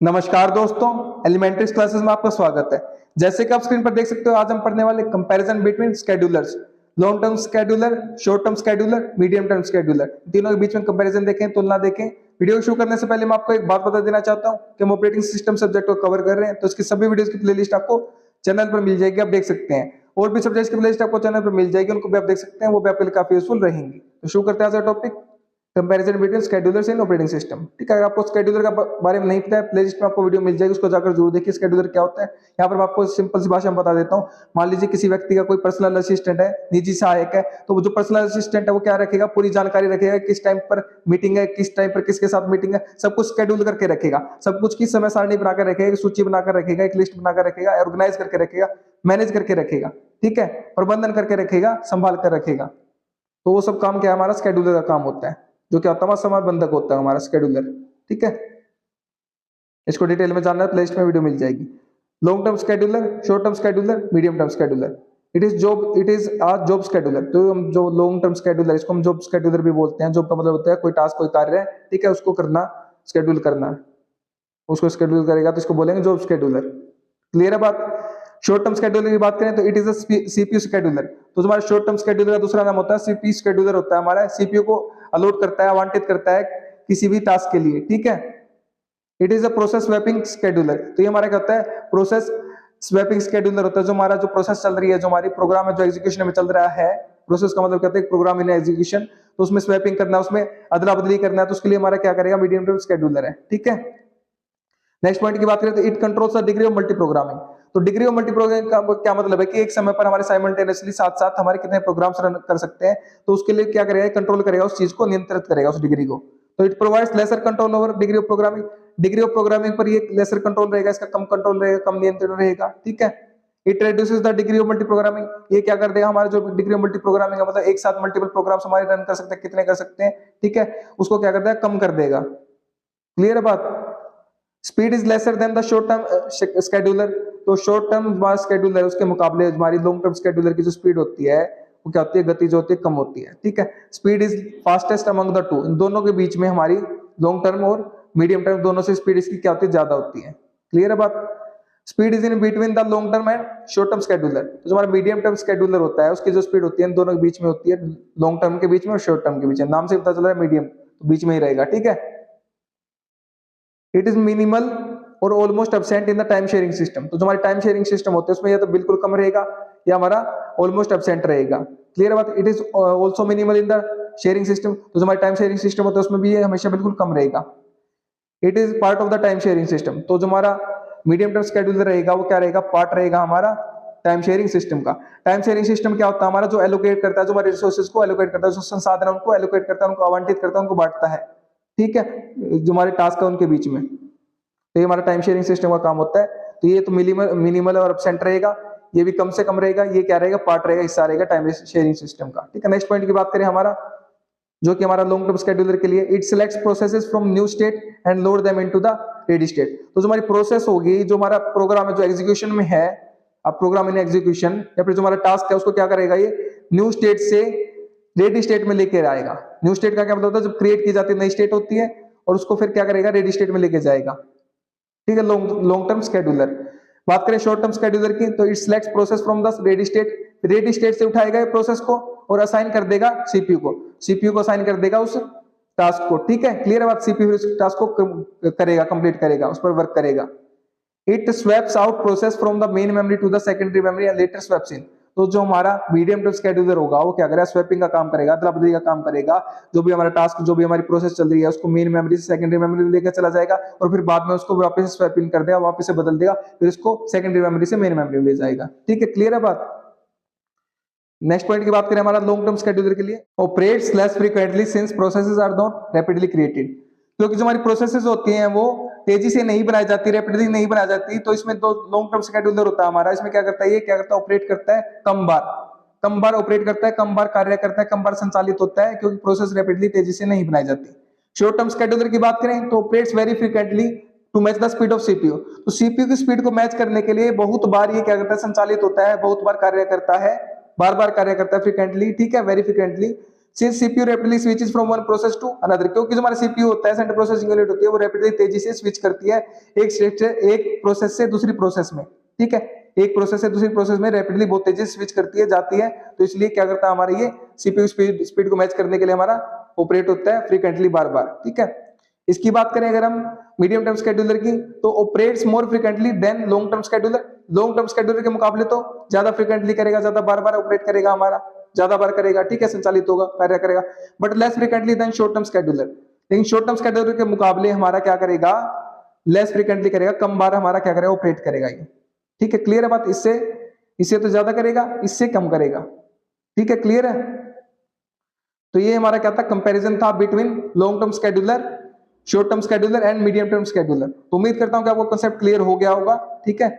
नमस्कार दोस्तों, elementary classes में आपका स्वागत है। जैसे कि आप स्क्रीन पर देख सकते हो, आज हम पढ़ने वाले comparison between schedulers, long term scheduler, short term scheduler, medium term scheduler, तीनों के बीच में कंपैरिजन देखें, तुलना देखें। वीडियो शुरू करने से पहले मैं आपको एक बात बता देना चाहता हूं कि हम ऑपरेटिंग सिस्टम सब्जेक्ट को कवर कर रहे हैं, तो इसकी सभी वीडियोस की प्लेलिस्ट आपको चैनल पर मिल जाएगी, आप देख सकते हैं। और भी सब्जेक्ट्स की प्लेलिस्ट आपको चैनल पर मिल जाएगी, उनको भी आप देख सकते हैं, वो भी आपके लिए काफी यूजफुल रहेंगी। तो शुरू करते हैं आज का topic, comparison between schedulers and operating system. ठीक है, अगर आपको शेड्यूलर का बारे में नहीं पता है, प्लेलिस्ट में आपको वीडियो मिल जाएगी, उसको जाकर जरूर देखिए शेड्यूलर क्या होता है। यहाँ पर मैं आपको सिंपल सी भाषा में बता देता हूँ। मान लीजिए किसी व्यक्ति का कोई पर्सनल असिस्टेंट है, निजी सहायक है, तो वो जो पर्सनल असिस्टेंट है वो क्या रखेगा, पूरी जानकारी रखेगा, किस टाइम पर मीटिंग है, किस टाइम पर किसके साथ मीटिंग है, सब कुछ शेड्यूल करके रखेगा, सब कुछ की समय सारणी बनाकर रखेगा, एक सूची बनाकर रखेगा, एक लिस्ट बनाकर रखेगा, ऑर्गेनाइज करके रखेगा, मैनेज करके रखेगा, ठीक है, प्रबंधन करके रखेगा, संभाल कर रखेगा। तो वो सब काम क्या है, हमारा शेड्यूलर का काम होता है, जो क्या होता है, समय बंधक होता है हमारा शेड्यूलर। ठीक है, इसको डिटेल में जानना है, प्लेलिस्ट में वीडियो मिल जाएगी। Long term scheduler, short term scheduler, medium term scheduler. It is a job scheduler. तो हम जो लॉन्ग टर्म शेड्यूलर, इसको हम जॉब शेड्यूलर भी बोलते हैं। जॉब का मतलब होता है कोई टास्क, कोई कार्य है, ठीक है, उसको करना, शेड्यूल करना, उसको शेड्यूल करेगा, तो इसको बोलेंगे जॉब शेड्यूलर। क्लियर है बात। शॉर्ट टर्म शेड्यूलर की बात करें तो it is a CPU scheduler. तो हमारा शॉर्ट टर्म शेड्यूलर का दूसरा नाम होता है सीपीयू शेड्यूलर होता है हमारा। सीपीयू को अलॉट करता है, आवंटित करता है किसी भी टास्क के लिए, ठीक है। It is a process swapping scheduler. तो ये हमारा क्या होता है, प्रोसेस स्वैपिंग शेड्यूलर होता है। जो हमारा जो प्रोसेस चल रही है, जो हमारी प्रोग्राम है, जो एग्जीक्यूशन में चल रहा है, प्रोसेस का मतलब कहते हैं प्रोग्राम इन एग्जीक्यूशन, तो उसमें स्वैपिंग करना, उसमें अदला बदली करना है, तो उसके लिए हमारा क्या करेगा, मीडियम टर्म शेड्यूलर है, ठीक है। नेक्स्ट पॉइंट की बात करें तो it controls the degree of multi programming. तो डिग्री ऑफ मल्टी प्रोग्रामिंग का क्या मतलब है कि एक समय पर हमारे साइमल्टेनियसली साथ साथ हमारे कितने प्रोग्राम्स रन कर सकते हैं, तो उसके लिए क्या करेगा, कंट्रोल करेगा, उस चीज को नियंत्रित करेगा, उस डिग्री को। तो it provides lesser control over degree of programming. Degree of programming पर ये लेसर कंट्रोल रहेगा, इसका कम कंट्रोल रहेगा, कम नियंत्रण रहेगा, ठीक है। It reduces the degree of multi programming. ये क्या कर देगा, हमारे जो डिग्री ऑफ मल्टी प्रोग्रामिंग है, मतलब एक साथ मल्टीपल प्रोग्राम्स हमारे रन कर सकते हैं, कितने कर सकते हैं, ठीक है, उसको क्या करता है, कम कर देगा। क्लियर है बात। Speed is lesser than the short term scheduler. तो शॉर्ट टर्म शेड्यूलर उसके मुकाबले हमारी लॉन्ग टर्म शेड्यूलर की जो स्पीड होती है वो क्या होती है, गति जो होती है कम होती है, ठीक है। Speed is fastest among the two. इन दोनों के बीच में हमारी लॉन्ग टर्म और मीडियम टर्म दोनों से स्पीड इसकी क्या होती है, ज्यादा होती है। क्लियर है बात। Speed is in between the long term and short term scheduler. तो जो हमारा मीडियम टर्म शेड्यूलर होता है उसकी जो स्पीड होती है इन दोनों के बीच में होती है, लॉन्ग टर्म के बीच में और शॉर्ट टर्म के बीच में। नाम से पता चल रहा है मीडियम, तो बीच में ही रहेगा, ठीक है। इट इज मिनिमल और almost absent in the time sharing system. तो जो हमारे टाइम शेयरिंग सिस्टम होते हैं उसमें या तो बिल्कुल कम रहेगा या हमारा ऑलमोस्ट एब्सेंट रहेगा। क्लियर बात। It is also minimal in the sharing system. तो जो हमारे टाइम शेयरिंग सिस्टम होता है उसमें भी ये हमेशा बिल्कुल कम रहेगा। It is part of the time sharing system. तो जो हमारा मीडियम टर्म शेड्यूलर रहेगा वो क्या रहेगा, पार्ट रहेगा हमारा टाइम शेयरिंग सिस्टम का। टाइम शेयरिंग सिस्टम क्या होता है, हमारा जो एलोकेट करता है, जो हमारे रिसोर्सेज को एलोकेट करता है, जो संसाधन है उनको एलोकेट करता है, उनको आवंटित करता है, उनको बांटता है, ठीक है, जो हमारे टास्क है उनके बीच में। तो ये हमारा टाइम शेयरिंग सिस्टम का काम होता है। तो ये तो मिनिमल और एब्सेंट रहेगा, ये भी कम से कम रहेगा, ये क्या रहेगा, पार्ट रहेगा, हिस्सा रहेगा टाइम शेयरिंग सिस्टम का, ठीक है। नेक्स्ट पॉइंट की बात करें हमारा, जो कि हमारा लॉन्ग टर्म शेड्यूलर के लिए, it selects processes from new state and load them into the ready state. तो जो हमारी प्रोसेस होगी, जो हमारा प्रोग्राम है जो एग्जीक्यूशन में है, अब प्रोग्राम इन एग्जीक्यूशन या फिर जो हमारा टास्क है उसको क्या करेगा, ये न्यू स्टेट से रेडी स्टेट में लेके आएगा। न्यू स्टेट का क्या मतलब होता है, जब क्रिएट की जाती है नई स्टेट होती है और उसको फिर क्या करेगा, रेडी स्टेट में लेके जाएगा, ठीक है, लॉन्ग टर्म शेड्यूलर। बात करें शॉर्ट टर्म शेड्यूलर की, तो it selects process from the ready state. Ready state से उठाएगा ये प्रोसेस को और असाइन कर देगा सीपीयू को, सीपीयू को असाइन कर देगा उस टास्क को, ठीक है। क्लियर है बात। सीपीयू उस टास्क को करेगा, कंप्लीट करेगा, उस पर वर्क करेगा। It swaps out process from the main memory to the secondary memory and later swaps in. तो जो हमारा मीडियम टर्म शेड्यूलर होगा वो क्या करेगा, स्वैपिंग का काम करेगा, अदला बदली का काम करेगा। जो भी हमारा टास्क, जो भी हमारी प्रोसेस चल रही है उसको मेन मेमोरी से सेकेंडरी मेमोरी लेकर चला जाएगा और फिर बाद में उसको वापस स्वैप इन कर देगा, वापस से बदल देगा, फिर इसको सेकेंडरी मेमोरी से मेन मेमोरी में ले जाएगा, ठीक है। क्लियर है बात। नेक्स्ट पॉइंट की बात करें हमारा लॉन्ग टर्म शेड्यूलर के लिए, operates less frequently since processes are not rapidly created. क्योंकि जो हमारी प्रोसेसेस होती हैं वो तेजी से नहीं बनाई जाती, रैपिडली नहीं बनाई जाती, तो इसमें तो लॉन्ग टर्म शेड्यूलर होता है हमारा, इसमें क्या करता है, ये क्या करता है, ऑपरेट करता है कम बार ऑपरेट करता है, कम बार कार्य करता है, कम बार संचालित होता है, क्योंकि प्रोसेस रैपिडली तेजी से नहीं बनाई जाती। शॉर्ट टर्म शेड्यूलर की बात करें तो operates very frequently to match the speed of CPU. तो सीपीयू की स्पीड को मैच करने के लिए बहुत बार ये क्या करता है, संचालित होता है, बहुत बार कार्य करता है, बार बार कार्य करता है फ्रीक्वेंटली, ठीक है, very frequently. Since CPU rapidly switches from one process to another, क्योंकि जो हमारा सीपीयू होता है, सेंट्रल प्रोसेसिंग यूनिट होती है, वो रैपिडली तेजी से स्विच करती है एक स्टेट से एक प्रोसेस से दूसरी प्रोसेस में, ठीक है, एक प्रोसेस से दूसरी प्रोसेस में रैपिडली बहुत तेजी से स्विच करती है जाती है। तो इसलिए क्या करता है हमारा ये सीपीयू स्पीड को मैच करने के लिए हमारा ऑपरेट होता है फ्रीक्वेंटली बार बार, ठीक है। इसकी बात करें अगर हम मीडियम टर्म स्केड्यूलर की, तो operates more frequently than long term scheduler, long term scheduler के मुकाबले तो ज्यादा फ्रीक्वेंटली करेगा, ज्यादा बार बार ऑपरेट करेगा हमारा, ज्यादा बार करेगा, ठीक है, संचालित होगा, कार्य करेगा, but less frequently than short term scheduler. लेकिन शॉर्ट टर्म स्केड्यूलर के मुकाबले हमारा क्या करेगा, लेस फ्रीक्वेंटली करेगा, कम बार हमारा क्या करेगा, ऑपरेट करेगा ये, ठीक है। क्लियर है बात, इससे इससे तो ज्यादा करेगा, इससे कम करेगा, ठीक है, क्लियर है। तो ये हमारा क्या था, कंपैरिजन था between long term scheduler, short term scheduler and medium term scheduler. तो उम्मीद करता हूं कि आपको कांसेप्ट क्लियर हो गया होगा, ठीक है।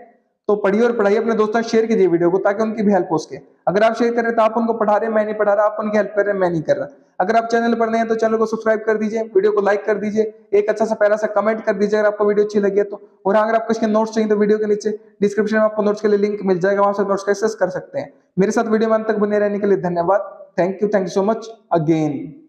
तो पढ़िए और पढ़ाइए, अपने दोस्तों शेयर कीजिए वीडियो को, ताकि उनकी भी हेल्प हो सके। अगर आप शेयर कर रहे हैं तो आप उनको पढ़ा रहे हैं, मैं नहीं पढ़ा रहा, आप उनकी हेल्प कर रहे हैं, मैं नहीं कर रहा। अगर आप चैनल पर नए हैं तो चैनल को सब्सक्राइब कर दीजिए, वीडियो को लाइक कर दीजिए, एक अच्छा सा प्यारा सा कमेंट कर दीजिए अगर आपको वीडियो अच्छी लगी है तो। और अगर आपको इसके नोट्स चाहिए तो वीडियो के नीचे डिस्क्रिप्शन में आपको नोट्स के लिए लिंक मिल जाएगा, वहां से नोट्स का एक्सेस कर सकते हैं। मेरे साथ वीडियो में अंत तक बने रहने के लिए धन्यवाद। Thank you so much again.